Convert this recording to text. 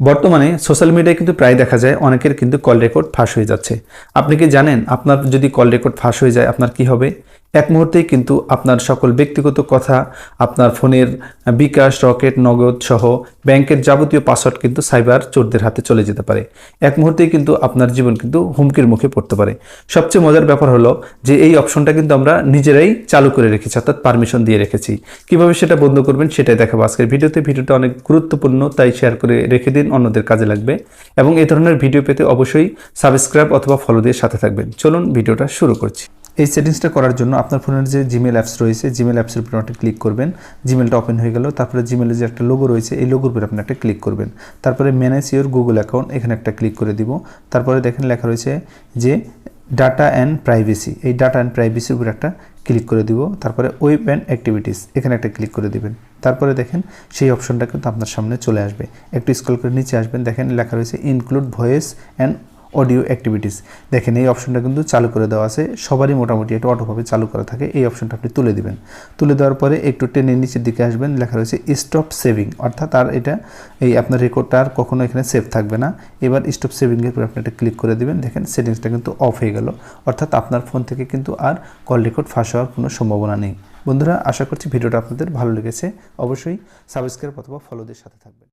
বর্তমানে সোশ্যাল মিডিয়ায় কিন্তু প্রায় দেখা যায় অনেকের কিন্তু কল রেকর্ড ফাঁস হয়ে যাচ্ছে। আপনি কি জানেন আপনার যদি কল রেকর্ড ফাঁস হয়ে যায় আপনার কি হবে? এক মুহূর্তেই কিন্তু আপনার সকল ব্যক্তিগত কথা, আপনার ফোনের বিকাশ, রকেট, নগদ সহ ব্যাংকের যাবতীয় পাসওয়ার্ড কিন্তু সাইবার চোরদের হাতে চলে যেতে পারে। এক মুহূর্তেই কিন্তু আপনার জীবন কিন্তু হুমকির মুখে পড়তে পারে। সবচেয়ে মজার ব্যাপার হলো যে এই অপশনটা কিন্তু আমরা নিজেরাই চালু করে রেখেছি, অর্থাৎ পারমিশন দিয়ে রেখেছি। কিভাবে সেটা বন্ধ করবেন সেটাই দেখাবো আজকের ভিডিওতে। ভিডিওটা অনেক গুরুত্বপূর্ণ, তাই শেয়ার করে রেখে দিন, অন্যদের কাজে লাগবে। এবং এই ধরনের ভিডিও পেতে অবশ্যই সাবস্ক্রাইব অথবা ফলো দিয়ে সাথে থাকবেন। চলুন ভিডিওটা শুরু করছি। এই সেটিংসটা করার জন্য আপনার ফোনের যে জিমেল অ্যাপস রয়েছে, জিমেল অ্যাপসের উপর একটা ক্লিক করবেন। জিমেলটা ওপেন হয়ে গেল। তারপরে জিমেলের যে একটা লোগো রয়েছে, এই লোগোর উপর আপনি একটা ক্লিক করবেন। তারপরে ম্যানেজ ইওর গুগল অ্যাকাউন্ট, এখানে একটা ক্লিক করে দিব। তারপরে দেখেন লেখা রয়েছে যে ডাটা অ্যান্ড প্রাইভেসি, এই ডাটা অ্যান্ড প্রাইভেসির উপর একটা ক্লিক করে দিব। তারপরে ওয়েব অ্যান্ড অ্যাক্টিভিটিস, এখানে একটা ক্লিক করে দিবেন। তারপরে দেখেন সেই অপশনটা কিন্তু আপনার সামনে চলে আসবে। একটু স্ক্রল করে নিচে আসবেন, দেখেন লেখা রয়েছে include voice and audio activities. দেখেন এই অপশনটা কিন্তু চালু করে দেওয়া আছে, সবারই মোটামুটি এটা অটোভাবে চালু করা থাকে। এই অপশনটা আপনি তুলে দিবেন। তুলে দেওয়ার পরে একটু টেনে নিচের দিকে আসবেন, লেখা রয়েছে স্টপ সেভিং, অর্থাৎ আর এটা এই আপনার রেকর্ডটা আর কখনো এখানে সেভ থাকবে না। এবার স্টপ সেভিংয়ের উপর আপনি একটা ক্লিক করে দিবেন। দেখেন সেটিংসটা কিন্তু অফ হয়ে গেল, অর্থাৎ আপনার ফোন থেকে কিন্তু আর কল রেকর্ড ফাঁস হওয়ার কোনো সম্ভাবনা নেই। বন্ধুরা, আশা করছি ভিডিওটা আপনাদের ভালো লেগেছে। অবশ্যই সাবস্ক্রাইব অথবা ফলো দিয়ে সাথে থাকবেন।